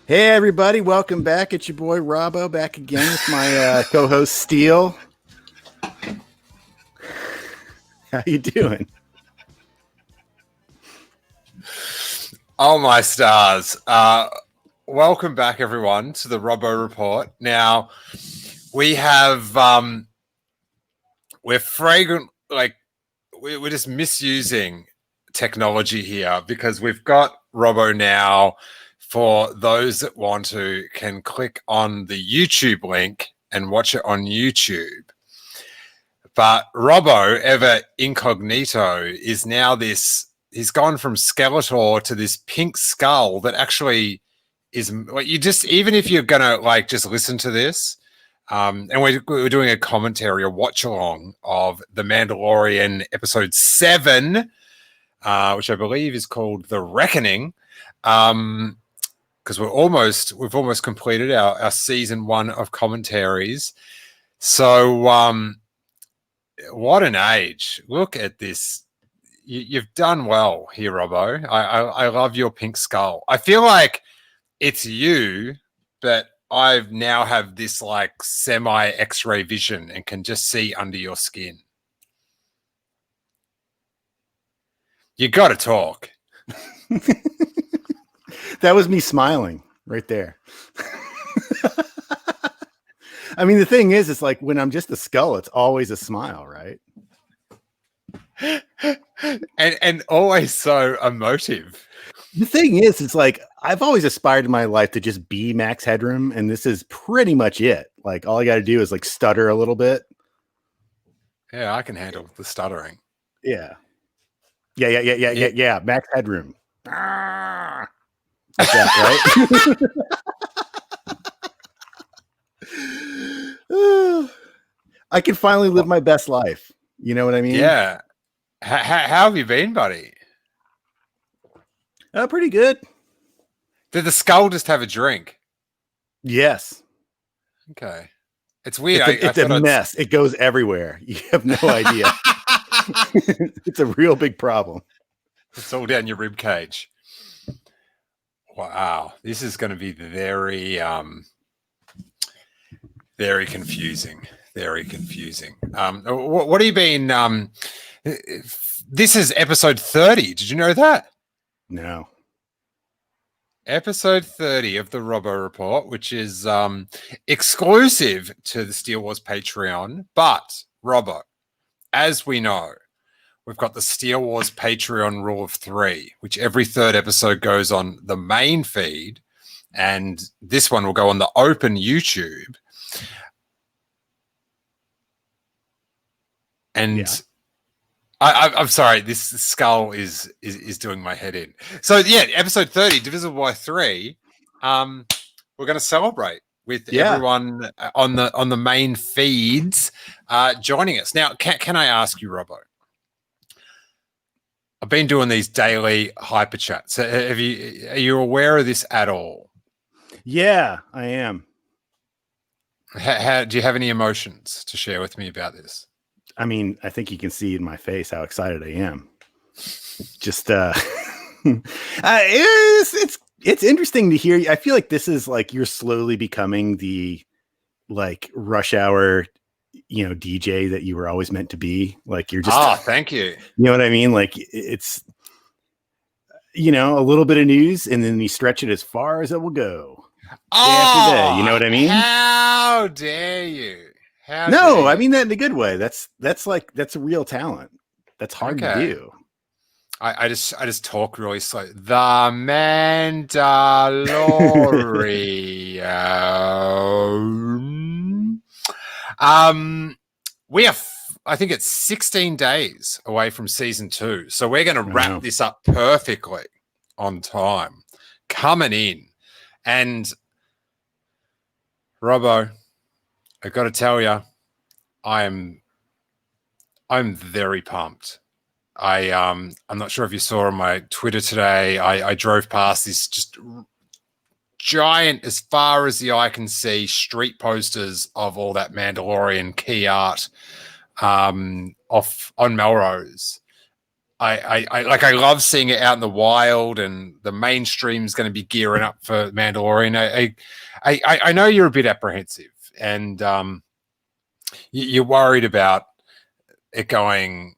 Hey everybody, welcome back. It's your boy Robbo back again with my co-host Steele. How you doing? Oh my stars. Welcome back everyone to the Robbo Report. Now we have we're fragrant, like we're just misusing technology here because we've got Robbo now. For those that want to, can click on the YouTube link and watch it on YouTube. But Robbo, ever incognito, is now this. He's gone from Skeletor to this pink skull that actually is like you just. Even if you're gonna like just listen to this, and we're doing a commentary, a watch along of the Mandalorian episode 7, which I believe is called The Reckoning. Because we've almost completed our season 1 of commentaries. So what an age. Look at this. You've done well here, Robbo. I love your pink skull. I feel like it's you, but I now have this like semi X-ray vision and can just see under your skin. You got to talk. That was me smiling right there. I mean, the thing is, it's like when I'm just a skull, it's always a smile, right? and always so emotive. The thing is, it's like I've always aspired in my life to just be Max Headroom, and this is pretty much it. Like all I got to do is like stutter a little bit. Yeah, I can handle the stuttering. Yeah. Max Headroom. Ah! Like that, right? I can finally live my best life. You know what I mean? Yeah. How have you been, buddy? Pretty good. Did the skull just have a drink? Yes. Okay. It's weird. It's a mess. It goes everywhere. You have no idea. It's a real big problem. It's all down your rib cage. Wow, this is going to be very, very confusing. Very confusing. What have you been? This is episode 30. Did you know that? No. Episode 30 of the Robbo Report, which is exclusive to the Steele Wars Patreon. But Robbo, as we know, we've got the Steele Wars Patreon rule of 3, which every third episode goes on the main feed, and this one will go on the open YouTube. And yeah. I'm sorry, this skull is doing my head in. So yeah, episode 30 divisible by 3. We're going to celebrate with everyone on the main feeds joining us. Now, can I ask you, Robbo? I've been doing these daily hyper chats. Are you aware of this at all? Yeah, I am. How do you have any emotions to share with me about this? I mean, I think you can see in my face how excited I am. Just it's interesting to hear. I feel like this is like you're slowly becoming the like rush hour DJ that you were always meant to be. Like you're just thank you. You know what I mean? Like it's a little bit of news and then you stretch it as far as it will go. Day after day, you know what I mean? How dare you? I mean that in a good way. That's a real talent. That's hard to do. I just talk really slow. The Mandalorian. We are, I think it's 16 days away from season 2. So we're going to wrap this up perfectly on time. Coming in. And Robbo, I've got to tell you, I'm very pumped. I'm not sure if you saw on my Twitter today, I drove past this just giant, as far as the eye can see, street posters of all that Mandalorian key art off on Melrose. I love seeing it out in the wild, and the mainstream's going to be gearing up for Mandalorian. I know you're a bit apprehensive, and you're worried about it going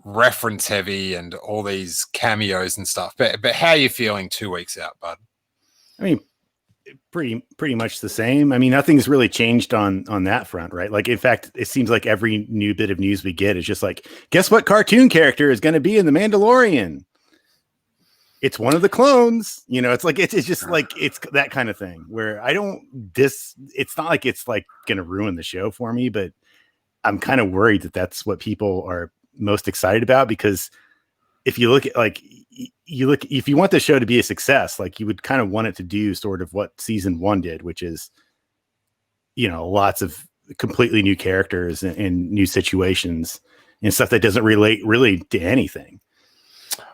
reference heavy and all these cameos and stuff. But how are you feeling 2 weeks out, bud? I mean, pretty much the same. I mean, nothing's really changed on that front, right? Like, in fact, it seems like every new bit of news we get is just like, guess what cartoon character is going to be in the Mandalorian? It's one of the clones. You know, it's like it's just like it's that kind of thing where it's not like it's like going to ruin the show for me, but I'm kind of worried that that's what people are most excited about, because if you look at like if you want the show to be a success, like you would kind of want it to do sort of what season 1 did, which is, you know, lots of completely new characters and new situations and stuff that doesn't relate really to anything.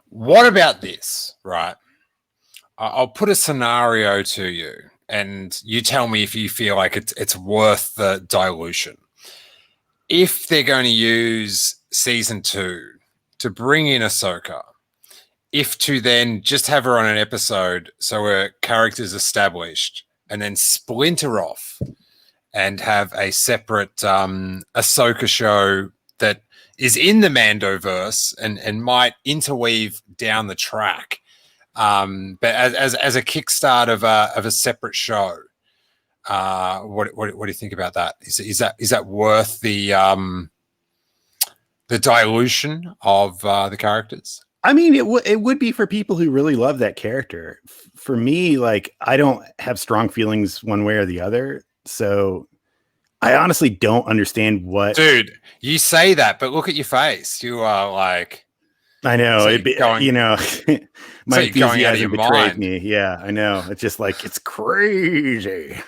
What about this, right? I'll put a scenario to you, and you tell me if you feel like it's worth the dilution. If they're going to use season 2 to bring in Ahsoka, if to then just have her on an episode so her character's established, and then splinter off and have a separate Ahsoka show that is in the Mandoverse and might interweave down the track, but as a kickstart of a separate show. What do you think about that? Is that worth the dilution of the characters? I mean, it would be for people who really love that character. For me, like, I don't have strong feelings one way or the other, so I honestly don't understand what. Dude, you say that, but look at your face. You are like, I know, you know, my enthusiasm betrayed me. Yeah, I know. It's just like, it's crazy.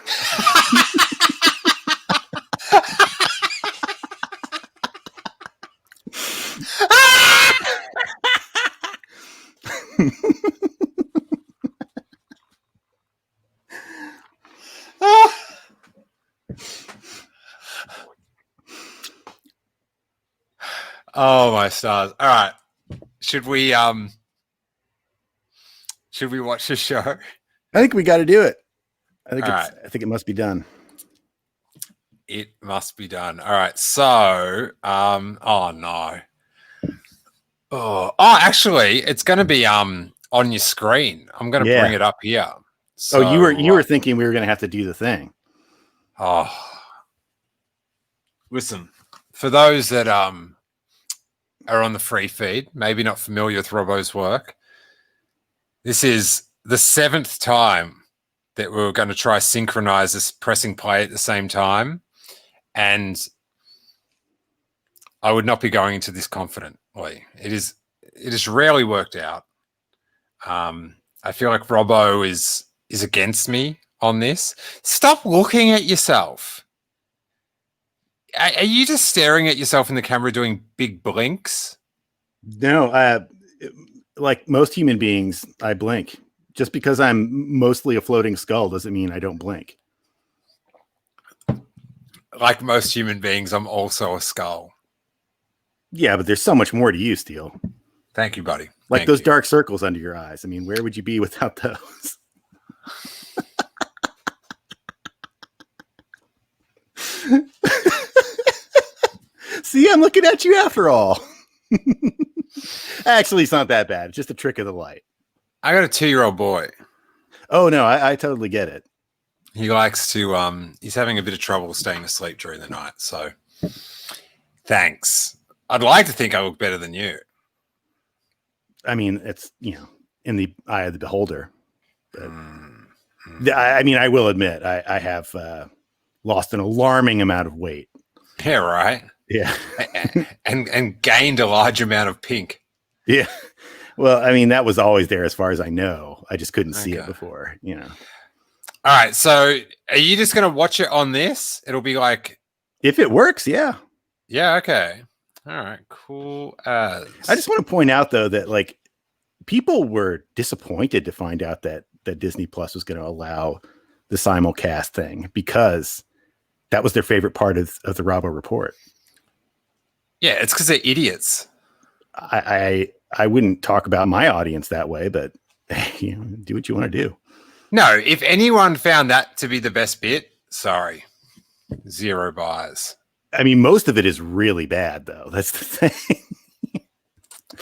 Oh my stars. All right. Should we watch the show? I think we got to do it. I think it must be done. It must be done. All right. So, oh no. Oh, actually, it's going to be on your screen. I'm going to bring it up here. So, you were thinking we were going to have to do the thing. Oh. Listen, for those that are on the free feed, maybe not familiar with Robbo's work, this is the 7th time that we were going to try synchronize this pressing play at the same time, and I would not be going into this confidently. It is rarely worked out. I feel like Robbo is against me on this. Stop looking at yourself. Are you just staring at yourself in the camera doing big blinks? No, like most human beings, I blink. Just because I'm mostly a floating skull doesn't mean I don't blink. Like most human beings, I'm also a skull. Yeah, but there's so much more to you, Steele. Thank you, buddy. Like those dark circles under your eyes. I mean, where would you be without those? See, I'm looking at you after all. Actually, it's not that bad. It's just a trick of the light. I got a 2-year-old boy. Oh, no, I totally get it. He likes to, he's having a bit of trouble staying asleep during the night. So thanks. I'd like to think I look better than you. I mean, it's, you know, in the eye of the beholder. But I mean, I will admit, I have lost an alarming amount of weight. Yeah, right. Yeah. and gained a large amount of pink. Yeah. Well, I mean, that was always there as far as I know. I just couldn't see it before, you know. All right. So are you just going to watch it on this? It'll be like... If it works, yeah. Yeah, okay. All right, cool as... I just want to point out, though, that, like, people were disappointed to find out that Disney Plus was going to allow the simulcast thing, because that was their favorite part of the Robbo report. Yeah, it's because they're idiots. I I wouldn't talk about my audience that way, but do what you want to do. No, if anyone found that to be the best bit, sorry, 0 buys. I mean, most of it is really bad, though. That's the thing.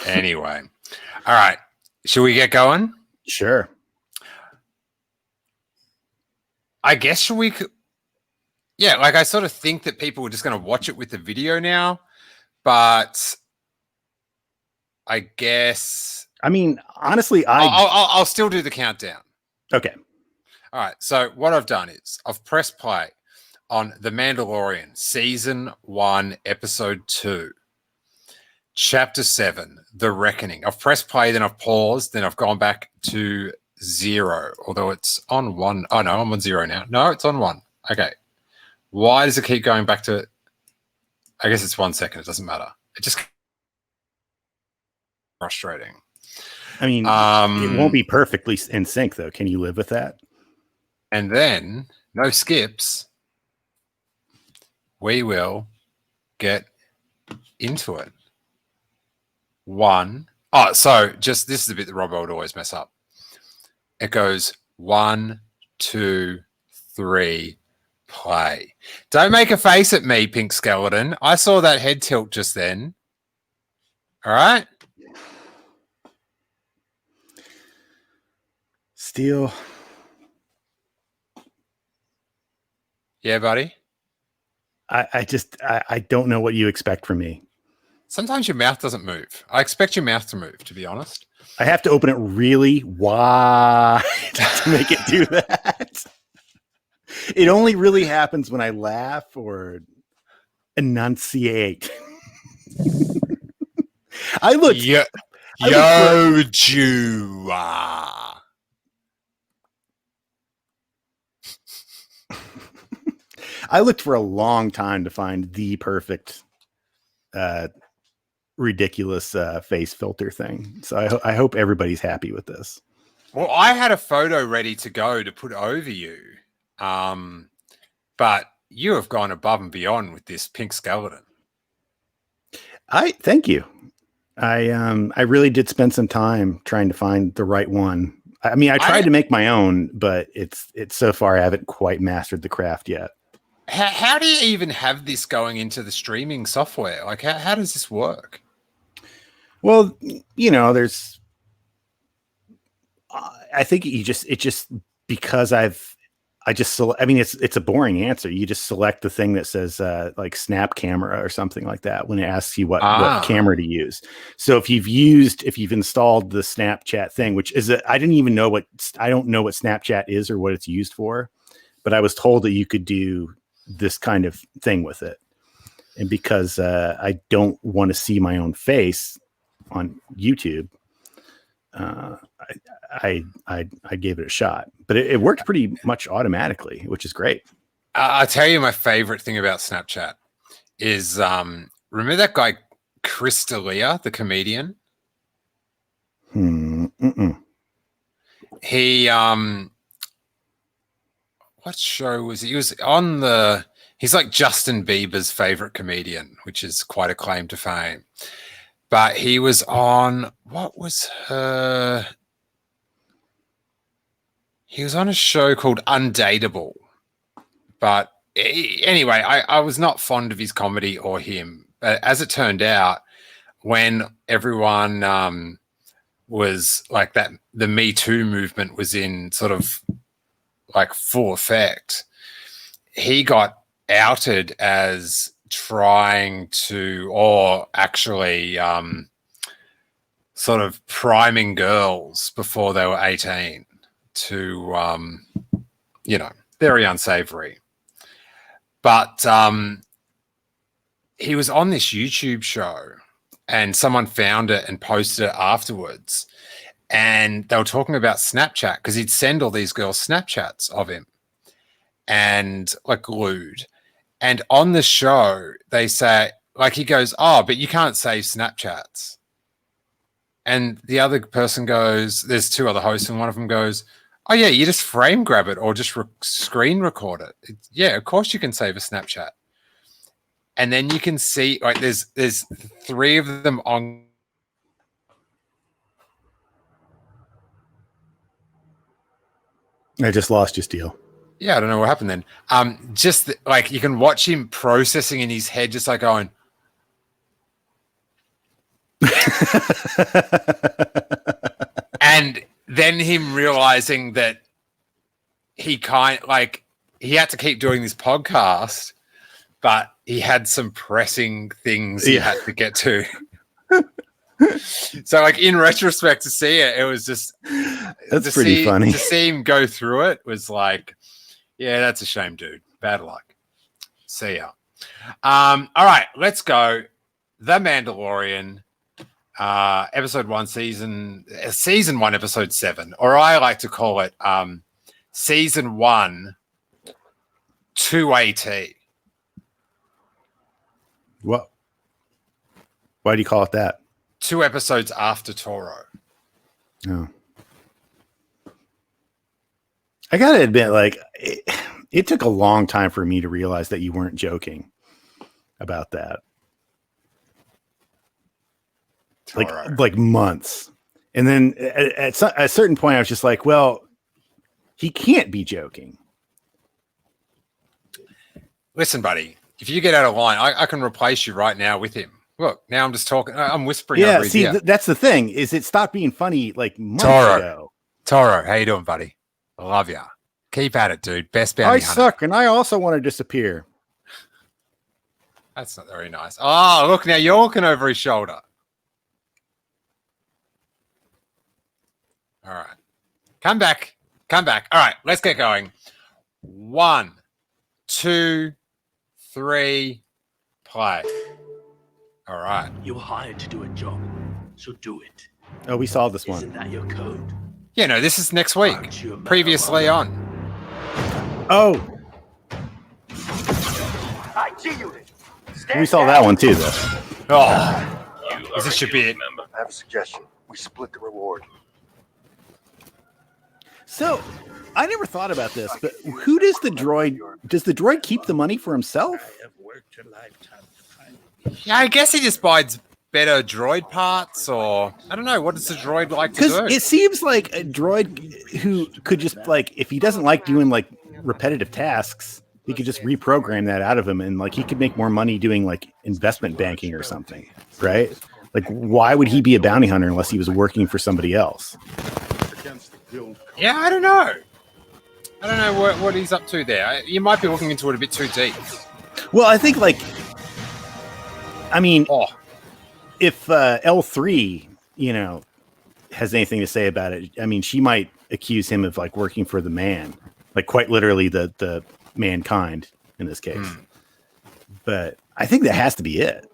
Anyway, all right. Should we get going? Sure. I guess we could. Yeah, like I sort of think that people are just going to watch it with the video now, but I guess. I mean, honestly, I'll still do the countdown. Okay. All right. So what I've done is I've pressed play on The Mandalorian, Season 1, Episode 2, Chapter 7, The Reckoning. I've pressed play, then I've paused, then I've gone back to 0, although it's on 1. Oh, no, I'm on 0 now. No, it's on 1. Okay. Why does it keep going back to... I guess it's 1 second. It doesn't matter. It just... frustrating. I mean, it won't be perfectly in sync, though. Can you live with that? And then, no skips. We will get into it. 1. Oh, so just this is the bit that Robbo would always mess up. It goes 1, 2, 3, play. Don't make a face at me, Pink Skeleton. I saw that head tilt just then. All right? Steele. Yeah, buddy? I don't know what you expect from me. Sometimes your mouth doesn't move. I expect your mouth to move, to be honest. I have to open it really wide to make it do that. It only really happens when I laugh or enunciate. I looked. Yo, Jew. I looked for a long time to find the perfect, ridiculous face filter thing. So I hope everybody's happy with this. Well, I had a photo ready to go to put over you, but you have gone above and beyond with this Pink Skeleton. Thank you. I really did spend some time trying to find the right one. I mean, I tried to make my own, but it's so far I haven't quite mastered the craft yet. How do you even have this going into the streaming software? Like, how does this work? Well, there's. I think because I mean, it's a boring answer. You just select the thing that says like snap camera or something like that when it asks you what camera to use. So if you've installed the Snapchat thing, which is I don't know what Snapchat is or what it's used for, but I was told that you could do this kind of thing with it. And because I don't want to see my own face on YouTube, I gave it a shot, but it worked pretty much automatically, which is great. I'll tell you my favorite thing about Snapchat is remember that guy Chris D'Elia, the comedian? He what show was he? He was on he's like Justin Bieber's favorite comedian, which is quite a claim to fame. But he was on, he was on a show called Undateable. But anyway, I was not fond of his comedy or him. But as it turned out, when everyone was like that, the Me Too movement was in sort of like full effect, he got outed as trying to, or actually sort of priming girls before they were 18 to, very unsavory. But he was on this YouTube show and someone found it and posted it afterwards. And they were talking about Snapchat because he'd send all these girls Snapchats of him and like lewd. And on the show, they say, like, he goes, "Oh, but you can't save Snapchats." And the other person goes, there's two other hosts, and one of them goes, "Oh, yeah, you just frame grab it or just screen record it. Yeah, of course you can save a Snapchat." And then you can see, like, there's 3 of them on I just lost you, Steele. Yeah, I don't know what happened then. Just like you can watch him processing in his head, just like going, and then him realizing that he had to keep doing this podcast, but he had some pressing things he had to get to. So, like in retrospect, to see it, it was just that's pretty funny. To see him go through it was like, yeah, that's a shame, dude. Bad luck. See ya. All right, let's go. The Mandalorian, episode 1, season 1, episode 7, or I like to call it season 1 2AT. What? Why do you call it that? 2 episodes after Toro. Oh. I gotta admit, like, it took a long time for me to realize that you weren't joking about that. Toro. Like months. And then at a certain point, I was just like, well, he can't be joking. Listen, buddy, if you get out of line, I can replace you right now with him. Look, now I'm just talking. I'm whispering. Yeah, over his ear. that's the thing. Is it stopped being funny like months ago? Toro, how you doing, buddy? I love ya. Keep at it, dude. Best bounty hunter. Suck, and I also want to disappear. That's not very nice. Oh, look, now you're looking over his shoulder. All right. Come back. All right, let's get going. 1, 2, 3, play. All right. You were hired to do a job, so do it. Oh, we saw this one. Isn't that your code? Yeah, no, this is next week. Previously on. Oh. We saw that one too, though. Oh. This should be it. I have a suggestion. We split the reward. So, I never thought about this, but who does the droid keep the money for himself? I have worked a lifetime to find Yeah, I guess he just buys better droid parts, or I don't know. What does the droid like to do? Because it seems like a droid who could just, like, if he doesn't like doing like repetitive tasks, he could just reprogram that out of him, and like he could make more money doing like investment banking or something, right? Like, why would he be a bounty hunter unless he was working for somebody else? Yeah, I don't know. I don't know what he's up to there. You might be looking into it a bit too deep. Well, I think, like, I mean, if L3, has anything to say about it, I mean, she might accuse him of like working for the man, like quite literally the mankind in this case. But I think that has to be it.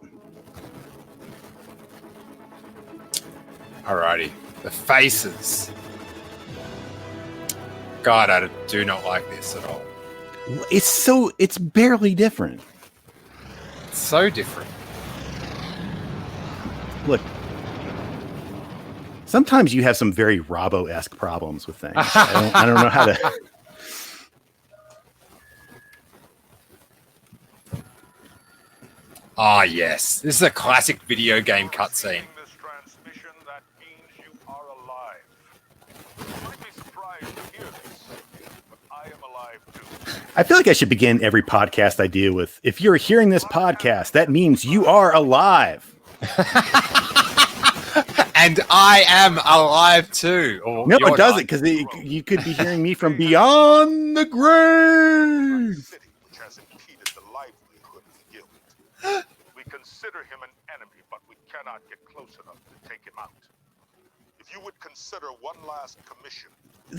Alrighty, the faces. God, I do not like this at all. It's barely different. It's so different. Look, sometimes you have some very Robbo-esque problems with things. I don't know how to. Ah, yes. This is a classic video game cutscene. I feel like I should begin every podcast I do with, if you're hearing this podcast, that means you are alive. And I am alive too. Or no, it doesn't, because you could be hearing me from beyond the grave. Which has impeded the livelihood of the guild. We consider him an enemy, but we cannot get close enough to take him out. If you would consider one last commission,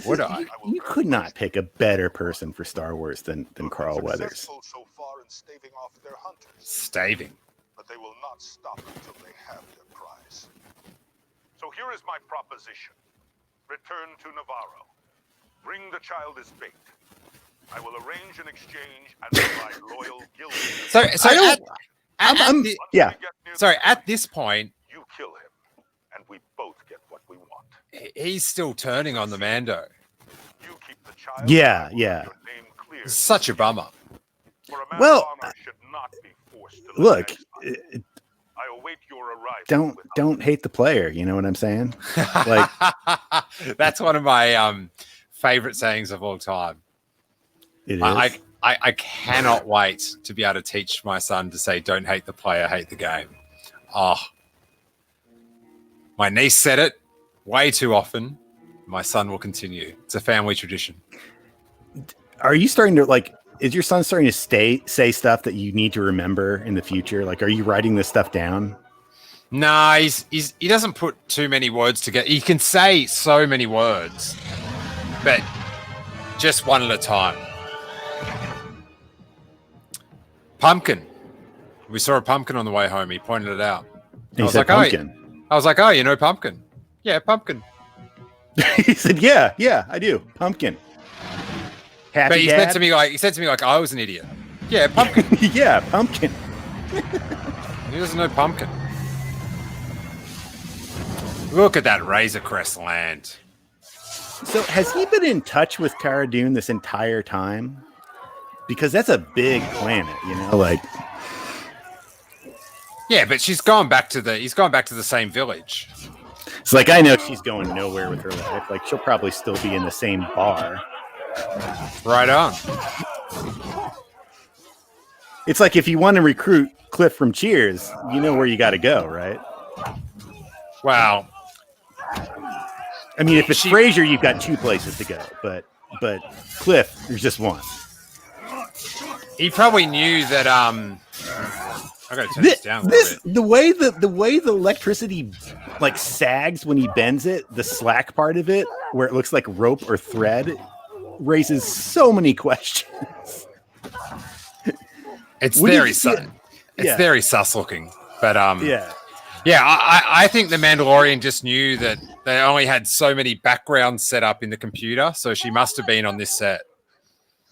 would I? You could not pick a better person for Star Wars than Carl Weathers. So far in staving off their hunters. Staving. But they will not stop until they have their prize. So here is my proposition. Return to Navarro. Bring the child as bait. I will arrange an exchange and provide loyal guild. At this point, you kill him, and we both get what we want. He's still turning on the Mando. You keep the child. Yeah. Your name clear. It's such a bummer. For a man Well, of honor should not be forced to look, I await your arrival. don't hate the player. You know what I'm saying? Like, that's one of my favorite sayings of all time. It is. I cannot wait to be able to teach my son to say, "Don't hate the player, hate the game." Oh, my niece said it way too often. My son will continue. It's a family tradition. Are you starting to like? Is your son starting to say stuff that you need to remember in the future? Like, are you writing this stuff down? Nah, he doesn't put too many words together. He can say so many words, but just one at a time. Pumpkin. We saw a pumpkin on the way home. He pointed it out. And he said pumpkin. I was like, oh, you know pumpkin? Yeah, pumpkin. He said, yeah, I do. Pumpkin. Happy But he Dad? said to me like I was an idiot. Yeah, pumpkin. Yeah, pumpkin. He doesn't know pumpkin. Look at that Razor Crest land. So has he been in touch with Cara Dune this entire time? Because that's a big planet, you know, like. Yeah, but he's gone back to the same village. It's like, I know she's going nowhere with her life. Like, she'll probably still be in the same bar. Right on. It's like if you want to recruit Cliff from Cheers, you know where you got to go, right? Wow. I mean, if it's Frasier, you've got two places to go, but Cliff, there's just one. He probably knew that. I gotta turn this down a little bit. The way the electricity like sags when he bends it, the slack part of it, where it looks like rope or thread, raises so many questions. It's very sus looking, but yeah. I think the Mandalorian just knew that they only had so many backgrounds set up in the computer, so she must have been on this set.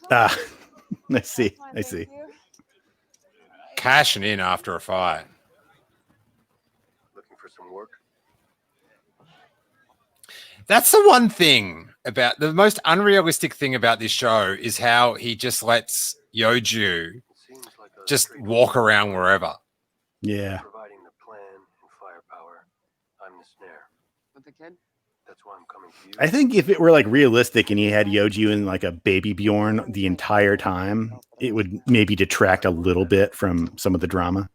I see. Cashing in after a fight. Looking for some work? That's the one thing about the most unrealistic thing about this show is how he just lets Yoju just walk around wherever. Yeah. Providing the plan and firepower. I'm the snare. With the kid? That's why I'm coming to you. I think if it were like realistic and he had Yoju in like a baby Bjorn the entire time, it would maybe detract a little bit from some of the drama.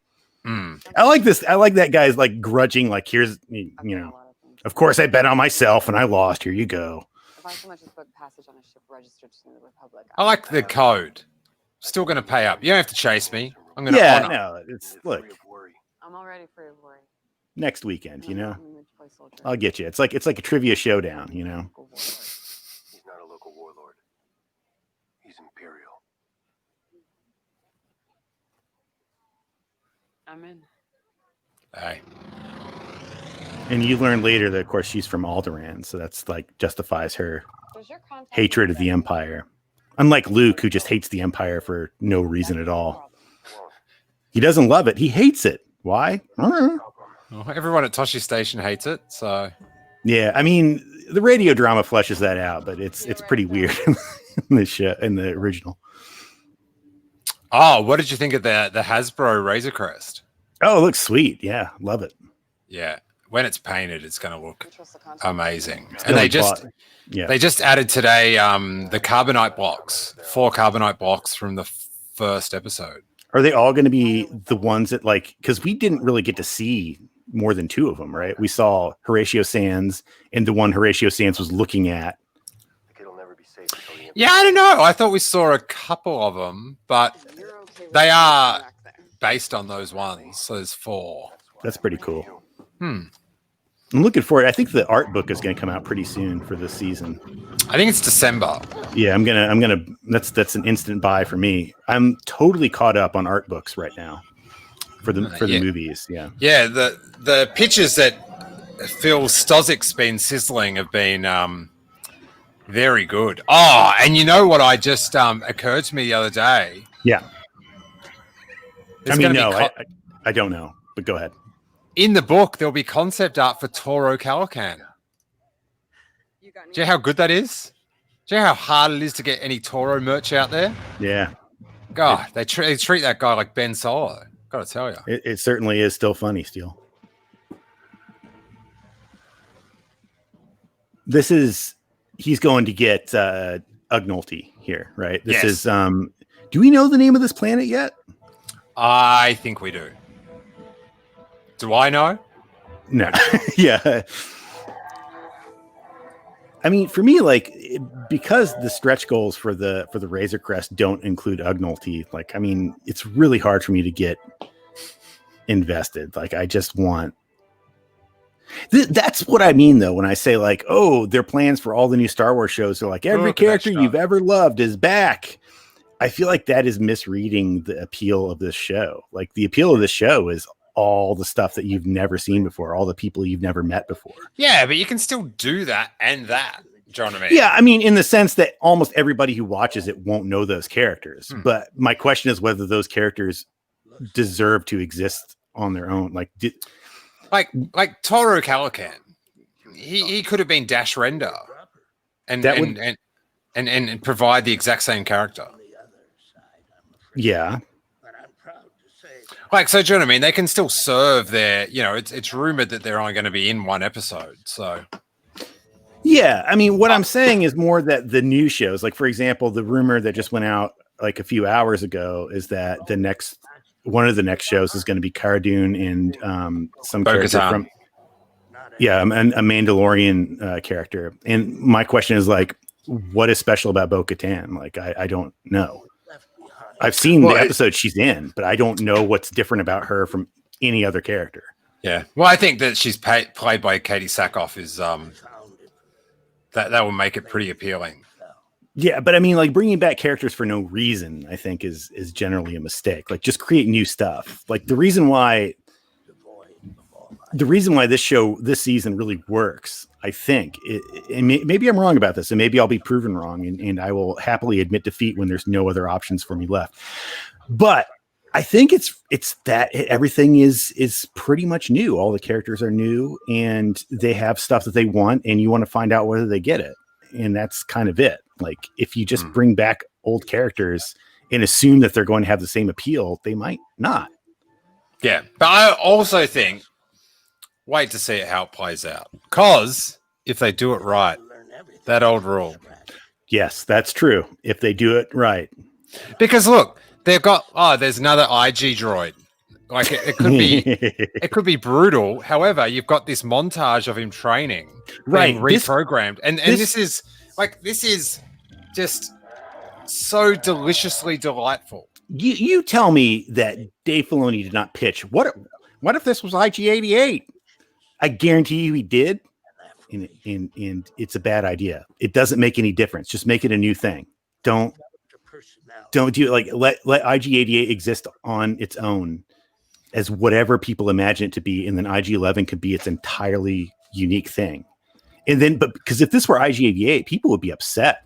I like this. I like that guy's like grudging, like, here's, you know, of course I bet on myself and I lost. Here you go. If I so much as put passage on a ship registered to the Republic. I like the code. Still going to pay up. You don't have to chase me. I'm going to honor. No, it's look, I'm already free of worry. next weekend, you know, I'm a toy soldier. I'll get you. It's like a trivia showdown, you know. He's not a local warlord. He's imperial. I'm in. Hey. And you learn later that, of course, she's from Alderaan, so that's like justifies her Does your contact hatred of the Empire. Unlike Luke, who just hates the Empire for no reason at all. He doesn't love it. He hates it. Why? Well, everyone at Toshi Station hates it, so. Yeah, I mean, the radio drama fleshes that out, but it's pretty weird in the show, in the original. Oh, what did you think of the Hasbro Razor Crest? Oh, it looks sweet. Yeah, love it. Yeah, when it's painted, it's going to look amazing. And they just added today the carbonite blocks, 4 carbonite blocks from the first episode. Are they all going to be the ones that, like, because we didn't really get to see more than 2 of them, right? We saw Horatio Sands and the one Horatio Sands was looking at. Yeah, I don't know. I thought we saw a couple of them, but they are based on those ones. So there's 4. That's pretty cool. I'm looking for it. I think the art book is going to come out pretty soon for this season. I think it's December. Yeah, I'm gonna. That's an instant buy for me. I'm totally caught up on art books right now for the movies. Yeah. Yeah. The pictures that Phil Stozik's been sizzling have been very good. Oh, and you know what? I just occurred to me the other day. Yeah. There's I mean, no, I don't know, but go ahead. In the book, there'll be concept art for Toro Calican. Do you know how good that is? Do you know how hard it is to get any Toro merch out there? Yeah. God, they treat that guy like Ben Solo. Got to tell you. It certainly is still funny, Steele. he's going to get Ugnulty here, right? This Yes. is do we know the name of this planet yet? I think we do. Do I know? No. Yeah. I mean, for me, like, because the stretch goals for the Razor Crest don't include Ugnulty, like, I mean, it's really hard for me to get invested. Like, I just want. That's what I mean, though, when I say, like, oh, their plans for all the new Star Wars shows are like every character you've ever loved is back. I feel like that is misreading the appeal of this show. Like, the appeal of this show is all the stuff that you've never seen before, all the people you've never met before. Yeah, but you can still do that and that. Do you know what I mean? Yeah, I mean, in the sense that almost everybody who watches it won't know those characters. But my question is whether those characters deserve to exist on their own. Like Toru Calican, he could have been Dash Render, and provide the exact same character. Yeah. Like, so do you know what I mean? They can still serve their, it's rumored that they're only going to be in one episode. So, yeah, I mean, what I'm saying is more that the new shows, like, for example, the rumor that just went out like a few hours ago is that one of the next shows is going to be Cara Dune and some character from, a Mandalorian character. And my question is, like, what is special about Bo-Katan? Like, I don't know. I've seen the episode she's in, but I don't know what's different about her from any other character. Yeah. Well, I think that she's played by Katie Sackhoff is that will make it pretty appealing. Yeah, but I mean, like, bringing back characters for no reason, I think is generally a mistake. Like, just create new stuff. Like, the reason why this season really works, I think, and maybe I'm wrong about this, and maybe I'll be proven wrong, and I will happily admit defeat when there's no other options for me left. But I think it's that everything is pretty much new. All the characters are new, and they have stuff that they want, and you want to find out whether they get it. And that's kind of it. Like, if you just bring back old characters and assume that they're going to have the same appeal, they might not. Yeah, but I also think wait to see how it plays out. Because if they do it right, that old rule. Yes, that's true. If they do it right. Because look, they've got there's another IG droid. Like, it could be it could be brutal. However, you've got this montage of him training, right, being reprogrammed. This is just so deliciously delightful. You tell me that Dave Filoni did not pitch. What if this was IG-88? I guarantee you he did. And it's a bad idea. It doesn't make any difference. Just make it a new thing. Don't do it. Like, let IG-88 exist on its own as whatever people imagine it to be, and then IG-11 could be its entirely unique thing. And then, but because if this were IG-88, people would be upset.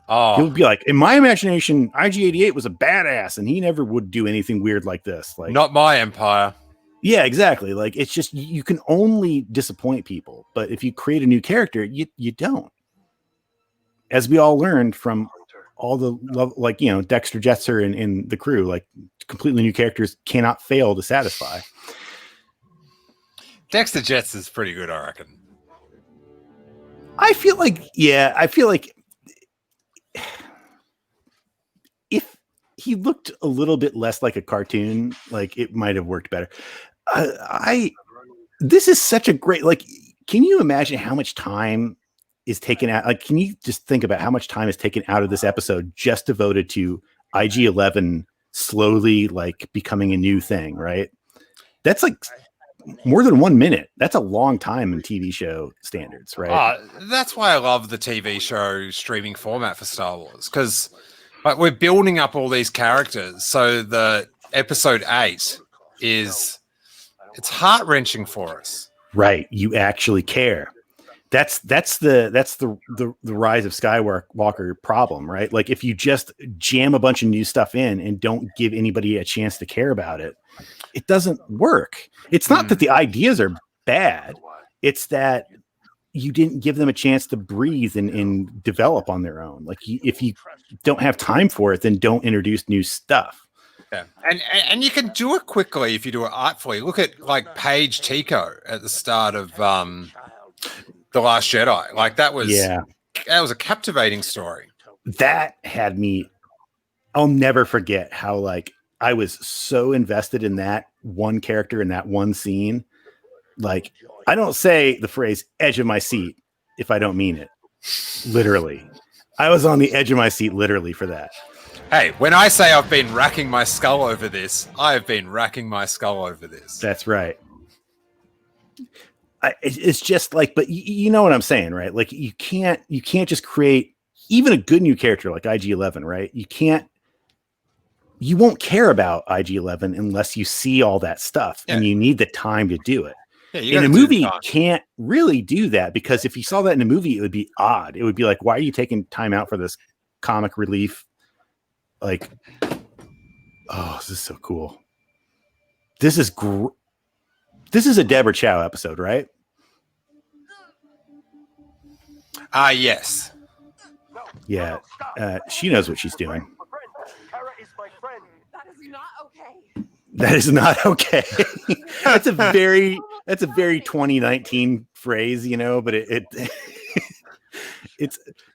It would be like, in my imagination, IG-88 was a badass, and he never would do anything weird like this. Like, not my empire. Yeah, exactly. Like, it's just, you can only disappoint people, but if you create a new character, you don't. As we all learned from all the love, like, Dexter Jetser and the crew, like, completely new characters cannot fail to satisfy. Dexter Jetser is pretty good, I reckon. I feel like if he looked a little bit less like a cartoon, like, it might have worked better. This is such a great, like, can you imagine how much time is taken out? Like, can you just think about how much time is taken out of this episode just devoted to IG-11 slowly, like, becoming a new thing, right? That's like more than 1 minute. That's a long time in TV show standards, right? That's why I love the TV show streaming format for Star Wars, because, like, we're building up all these characters. So the episode 8 it's heart-wrenching for us. Right. You actually care. That's the Rise of Skywalker problem, right? Like, if you just jam a bunch of new stuff in and don't give anybody a chance to care about it, it doesn't work. It's not that the ideas are bad. It's that you didn't give them a chance to breathe and develop on their own. Like, if you don't have time for it, then don't introduce new stuff. Yeah, and you can do it quickly if you do it artfully. Look at, like, Paige Tico at the start of The Last Jedi. Like, that was was a captivating story. That had me. I'll never forget how like I was so invested in that one character in that one scene. Like I don't say the phrase "edge of my seat" if I don't mean it. Literally, I was on the edge of my seat literally for that. Hey, when I say I've been racking my skull over this, I have been racking my skull over this. That's right. It's just like, but you know what I'm saying, right? Like you can't just create even a good new character like IG-11, right? You won't care about IG-11 unless you see all that stuff, and you need the time to do it. Yeah, in a movie, you can't really do that because if you saw that in a movie, it would be odd. It would be like, why are you taking time out for this comic relief? Like, oh, this is so cool. This is This is a Deborah Chow episode, right? Yes. Yeah, she knows what she's doing. Kara is my friend. That is not okay. That is not okay. That's a very 2019 phrase, you know, but it's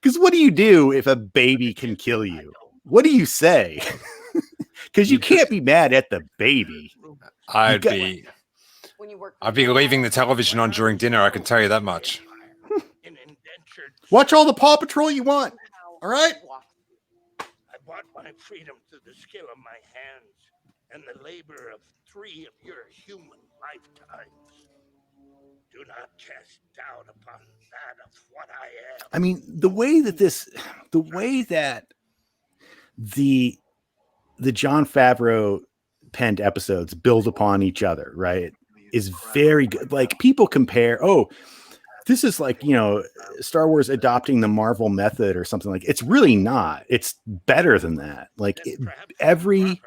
because what do you do if a baby can kill you? What do you say? Because you can't be mad at the baby. I'd be leaving the television on during dinner. I can tell you that much. Watch all the Paw Patrol you want. All right. I bought my freedom through the skill of my hands and the labor of 3 of your human lifetimes. Do not cast doubt upon that of what I am. I mean, the way that the Jon Favreau penned episodes build upon each other, right, is very good. Like people compare, oh, this is like, you know, Star Wars adopting the Marvel method or something. Like it's really not. It's better than that. Like everything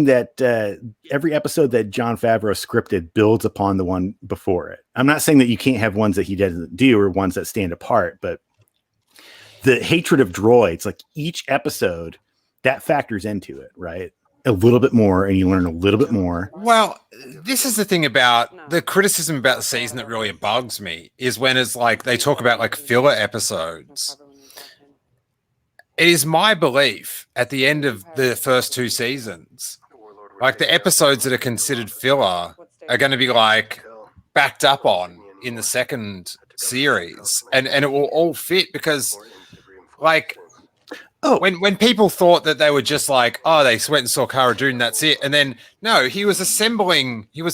that every episode that Jon Favreau scripted builds upon the one before it. I'm not saying that you can't have ones that he doesn't do or ones that stand apart, but the hatred of droids, like each episode that factors into it, right? A little bit more, and you learn a little bit more. Well, this is the thing about the criticism about the season that really bugs me is when it's like they talk about like filler episodes. It is my belief at the end of the first 2 seasons, like the episodes that are considered filler are going to be like backed up on in the second series, and it will all fit because like. Oh. When people thought that they were just like, oh, they went and saw Cara Dune, that's it. And then, no, he was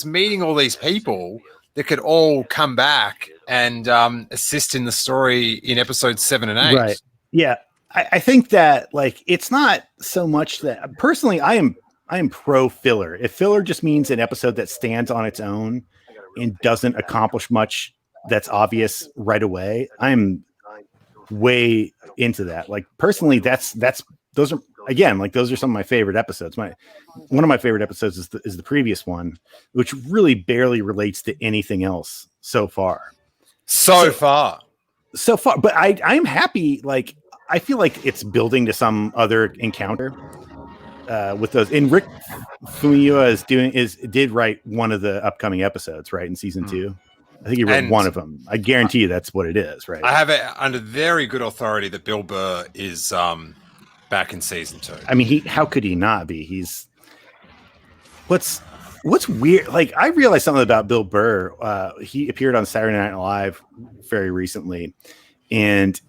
meeting all these people that could all come back and assist in the story in episodes 7 and 8. Right. Yeah. I think that like, it's not so much that personally, I am pro filler. If filler just means an episode that stands on its own and doesn't accomplish much that's obvious right away, I'm way into that. Like personally, those are some of my favorite episodes. One of my favorite episodes is the previous one, which really barely relates to anything else so far. So far. But I'm happy. Like I feel like it's building to some other encounter with those. And Rick Famuyiwa did write one of the upcoming episodes, right, in season 2. I think he wrote one of them. I guarantee you that's what it is, right? I have it under very good authority that Bill Burr is back in season 2. I mean, how could he not be? He's what's weird. Like I realized something about Bill Burr. He appeared on Saturday Night Live very recently, and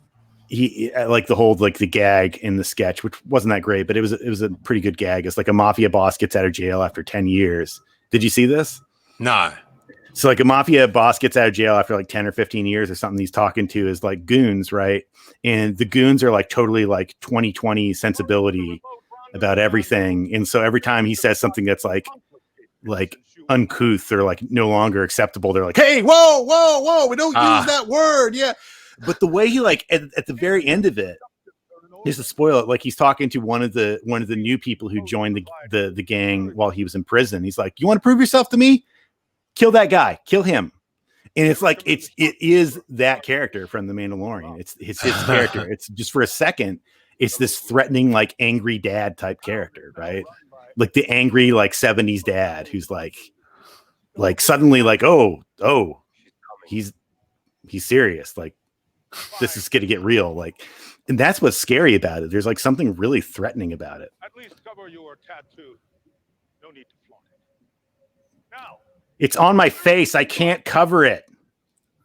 he like the whole like the gag in the sketch, which wasn't that great, but it was a pretty good gag. It's like a mafia boss gets out of jail after 10 years. Did you see this? No. So like a mafia boss gets out of jail after like 10 or 15 years or something. He's talking to his like goons, right? And the goons are like totally like 2020 sensibility about everything. And so every time he says something that's like uncouth or like no longer acceptable, they're like, hey, whoa, we don't use that word. Yeah. But the way he like at the very end of it, just to spoil it, like he's talking to one of the new people who joined the gang while he was in prison. He's like, you want to prove yourself to me? Kill that guy, kill him. And it's like it is that character from The Mandalorian. It's his character. It's just for a second, it's this threatening, like angry dad type character, right? Like the angry, like 70s dad who's like suddenly like, oh, he's serious. Like this is going to get real. Like, and that's what's scary about it. There's like something really threatening about it. At least cover your tattoo. No need to flaunt it. Now, It's on my face. I can't cover it.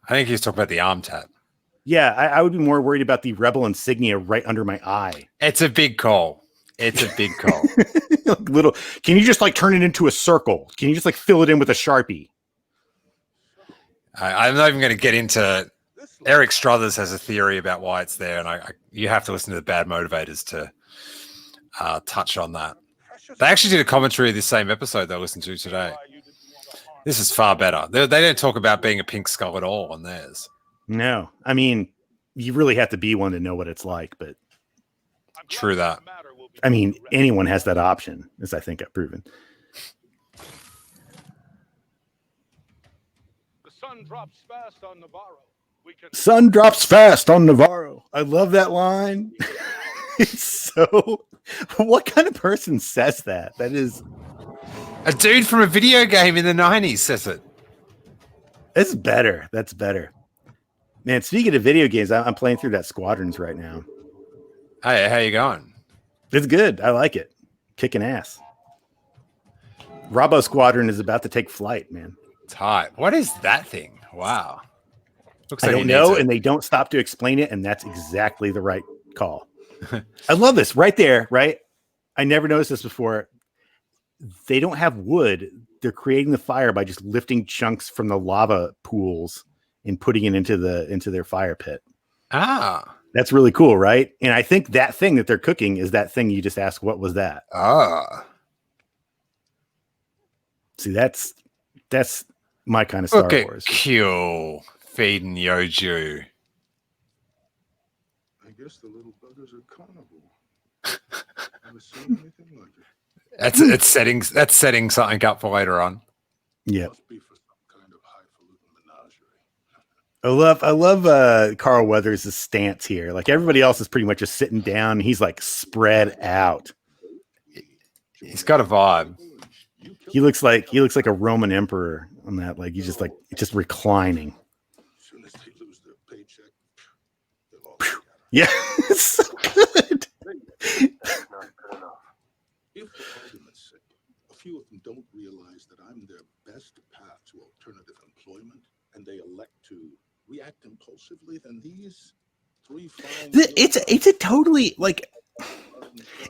I think he's talking about the arm tat. Yeah, I would be more worried about the rebel insignia right under my eye. It's a big call. It's a big call. Like little. Can you just like turn it into a circle? Can you just like fill it in with a Sharpie? I'm not even going to get into. Eric Struthers has a theory about why it's there, and you have to listen to the Bad Motivators to touch on that. They actually did a commentary of this same episode that I listened to today. This is far better. They don't talk about being a pink skull at all on theirs. No, I mean, you really have to be one to know what it's like, but True that. I mean, anyone has that option, as I think I've proven. the sun drops fast on Navarro. We can Sun drops fast on Navarro. I love that line. It's so. What kind of person says that? That is. A dude from a video game in the 90s says it. That's better. That's better. Man, speaking of video games, I'm playing through that Squadrons right now. Hey, how you going? It's good. I like it. Kicking ass. Robbo Squadron is about to take flight, man. Tight. What is that thing? Wow. Looks I like don't know, and they don't stop to explain it, and that's exactly the right call. I love this right there, right? I never noticed this before. They don't have wood. They're creating the fire by just lifting chunks from the lava pools and putting it into their fire pit. Ah. That's really cool, right? And I think that thing that they're cooking is that thing you just asked, what was that? Ah. See, that's my kind of Star Look at Wars. Q feeding Yoju. I guess the little buggers are carnivore. Never seen anything like it. That's setting something up for later on. Yeah. Must be for some kind of highfalutin menagerie. I love Carl Weathers' stance here. Like everybody else is pretty much just sitting down. He's like spread out. He's got a vibe. He looks like a Roman emperor on that. Like he's just reclining. As soon as they lose their paycheck, they'll all Yeah, it's so good. That's not good enough. If for argument's sake, a few of them don't realize that I'm their best path to alternative employment, and they elect to react impulsively, then these three fine... It's a totally like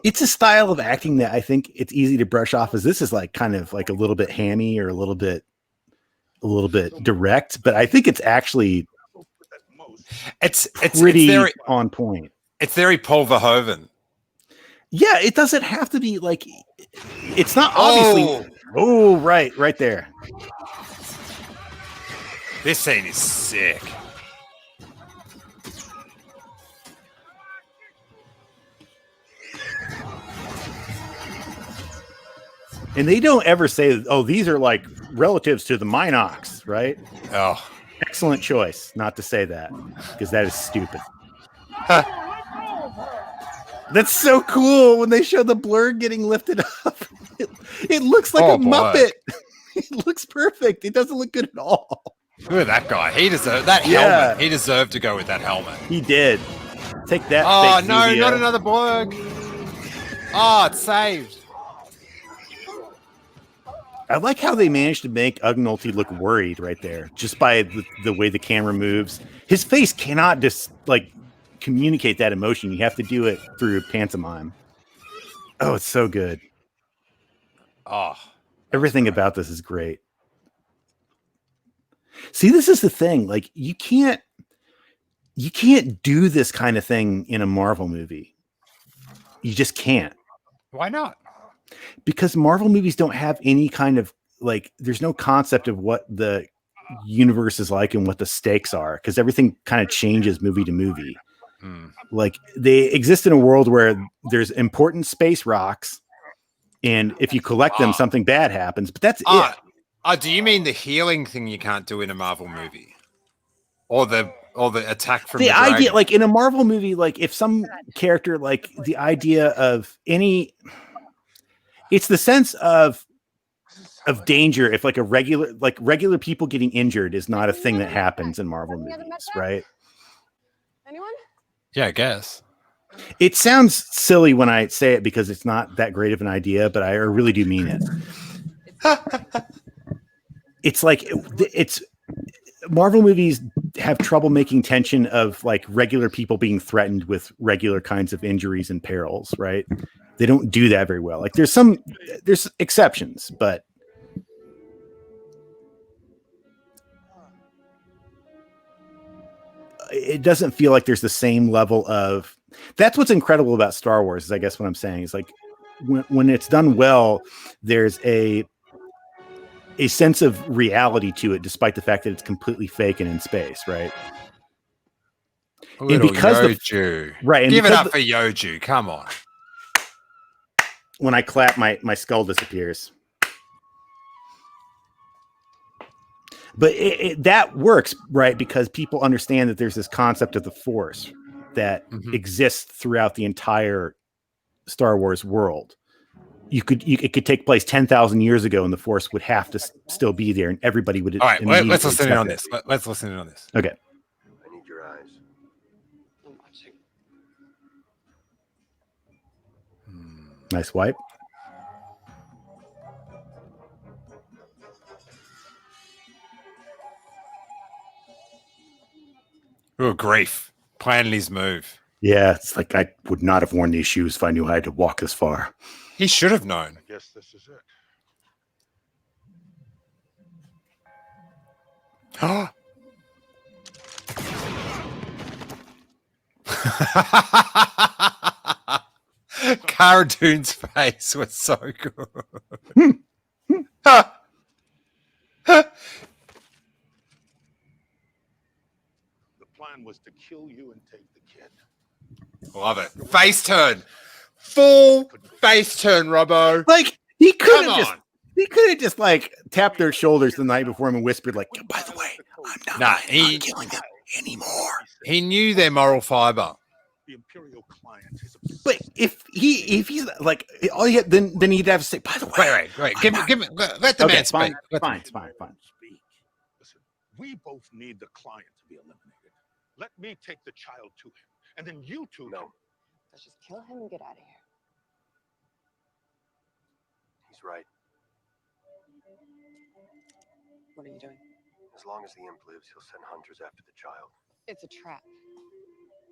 it's a style of acting that I think it's easy to brush off as this is like kind of like a little bit hammy or a little bit direct, but I think it's actually It's pretty very on point. It's very Paul Verhoeven. Yeah, it doesn't have to be like it's not obviously. Oh, right there. This scene is sick. And they don't ever say, "Oh, these are like relatives to the Minox," right? Oh, Excellent choice not to say that because that is stupid. That's so cool when they show the blur getting lifted up. It looks like a boy. Muppet. It looks perfect. It doesn't look good at all. look at that guy. He deserved that Yeah. helmet. He deserved to go with that helmet. He did. Take that. Oh fake no, Zuvia. not another blurg. Oh, it's saved. I like how they managed to make Ugnulty look worried right there, just by the way the camera moves. His face cannot just like communicate that emotion. You have to do it through pantomime. Oh, it's so good. Oh, Everything about this is great. See, this is the thing. Like, you can't do this kind of thing in a Marvel movie. You just can't. why not? Because Marvel movies don't have any kind of like, there's no concept of what the universe is like and what the stakes are, because everything kind of changes movie to movie. Like, they exist in a world where there's important space rocks, and if you collect them, something bad happens, but that's it. Oh, do you mean the healing thing you can't do in a Marvel movie? Or the attack from The the idea, dragon? like in a Marvel movie, like if some character, like the idea of it's the sense of danger. If like regular people getting injured is not a thing that happens in Marvel movies, right? Anyone? Yeah, I guess. It sounds silly when I say it because it's not that great of an idea, but I really do mean it. It's like it's Marvel movies have trouble making tension of like regular people being threatened with regular kinds of injuries and perils, right? They don't do that very well. Like there's exceptions, but it doesn't feel like there's the same level of. That's what's incredible about Star Wars, is I guess what I'm saying is like when it's done well, there's a sense of reality to it, despite the fact that it's completely fake and in space, right? Little because Yoju. Right, and Give it because up for Yoju. Come on. when I clap, my skull disappears. But that works, right? Because people understand that there's this concept of the Force that exists throughout the entire Star Wars world. It could take place 10,000 years ago, and the Force would have to still be there, and everybody would. All right, let's listen in on this. Let's listen in on this. Okay. I need your eyes. I'm watching. Nice wipe. Oh, grief. Planning his move. Yeah, it's like I would not have worn these shoes if I knew I had to walk this far. He should have known. I guess this is it. Cara Dune's face was so good. The plan was to kill you and take the kid. Love it. Face turn. Full face turn, Robbo. Like he could Come have on. he could have just like tapped their shoulders the night before him and whispered like, "By the way, I'm not killing them anymore." He knew their moral fiber. The Imperial client is obsessed. But if he's like, all he had, then he'd have to say, "By the way, Wait. Give me. Let the man speak. Fine. Speak. Listen, we both need the client to be eliminated. Let me take the child to him, and then you two. No, Let's just kill him and get out of here. he's right. What are you doing? As long as the imp lives, he'll send hunters after the child. It's a trap.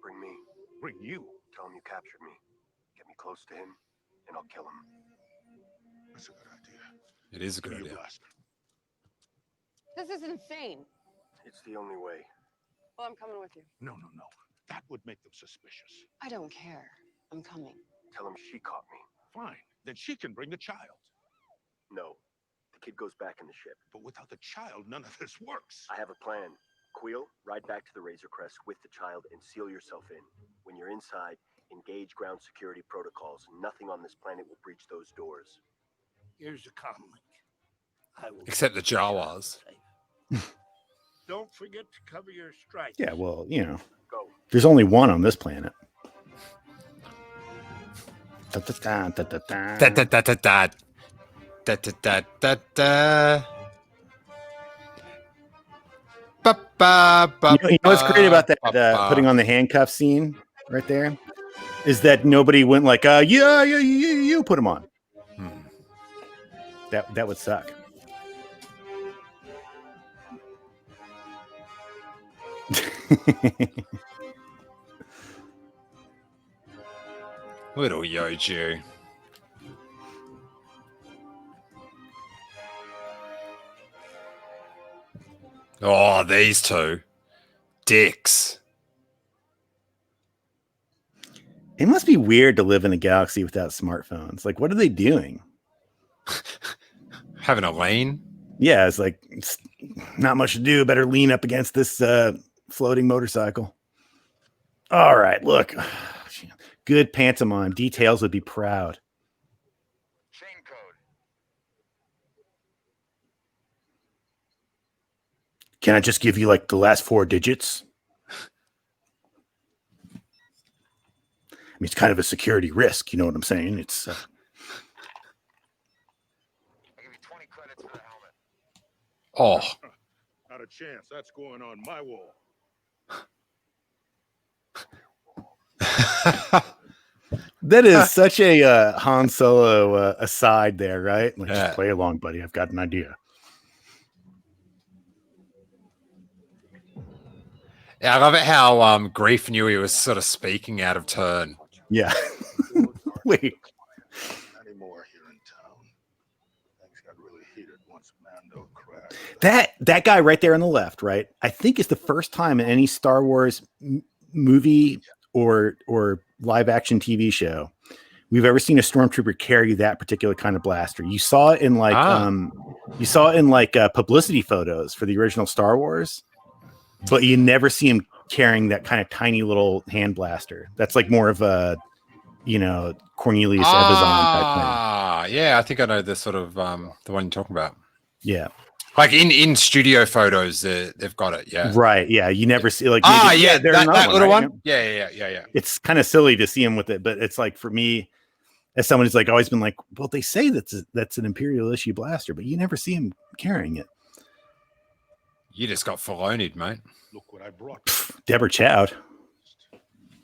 Bring me. Bring you. Tell him you captured me. Get me close to him, and I'll kill him. That's a good idea. It is a good Give me idea. your blaster. This is insane. It's the only way. Well, I'm coming with you. No. That would make them suspicious. I don't care. I'm coming. Tell him she caught me. Fine. Then she can bring the child. No. The kid goes back in the ship. But without the child, none of this works. I have a plan. Queel, ride back to the Razor Crest with the child and seal yourself in. When you're inside, engage ground security protocols. Nothing on this planet will breach those doors. Here's a comlink. I will Except the keep the child Jawas. safe. Don't forget to cover your stripes. Yeah, well, Go. there's only one on this planet." Da-da-da-da-da-da. Da. You know what's great about that putting on the handcuff scene right there is that nobody went like, you put them on. That would suck. Little Yoju. Oh, these two. Dicks. It must be weird to live in a galaxy without smartphones. Like, what are they doing? Having a lean. Yeah, it's not much to do. Better lean up against this floating motorcycle. All right, look. Good pantomime. Details would be proud. Chain code. Can I just give you like the last 4 digits? I mean, it's kind of a security risk. You know what I'm saying? It's I'll give you 20 credits for the helmet. Oh, Not a chance. That's going on my wall. That is such a Han Solo aside there, right? Like, Yeah. just play along, buddy. I've got an idea. Yeah, I love it how Grief knew he was sort of speaking out of turn. Yeah. Wait. Not anymore here in town. Things got really heated once Mando crashed. That guy right there on the left, right? I think is the first time in any Star Wars movie or live action TV show we've ever seen a stormtrooper carry that particular kind of blaster. You saw it in publicity photos for the original Star Wars, but you never see him carrying that kind of tiny little hand blaster. That's like more of a, Cornelius Evazan type thing. Yeah, I think I know the sort of the one you're talking about. Yeah. Like in studio photos, they've got it. Yeah. Right. Yeah. You never see like that little right? one. Yeah. It's kind of silly to see him with it, but it's like, for me, as someone who's like always been like, well, they say that's an Imperial issue blaster, but you never see him carrying it. You just got Filoni'd, mate. Look what I brought. Deborah chowed.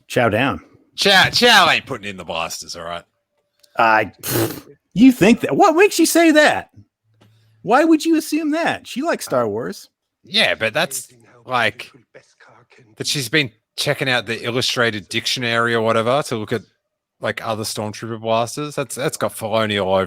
Chow down. Chow ain't putting in the blasters, all right. You think that? What makes you say that? Why would you assume that? She likes Star Wars. Yeah, but that's like that she's been checking out the illustrated dictionary or whatever to look at like other Stormtrooper blasters. That's got Filoni all over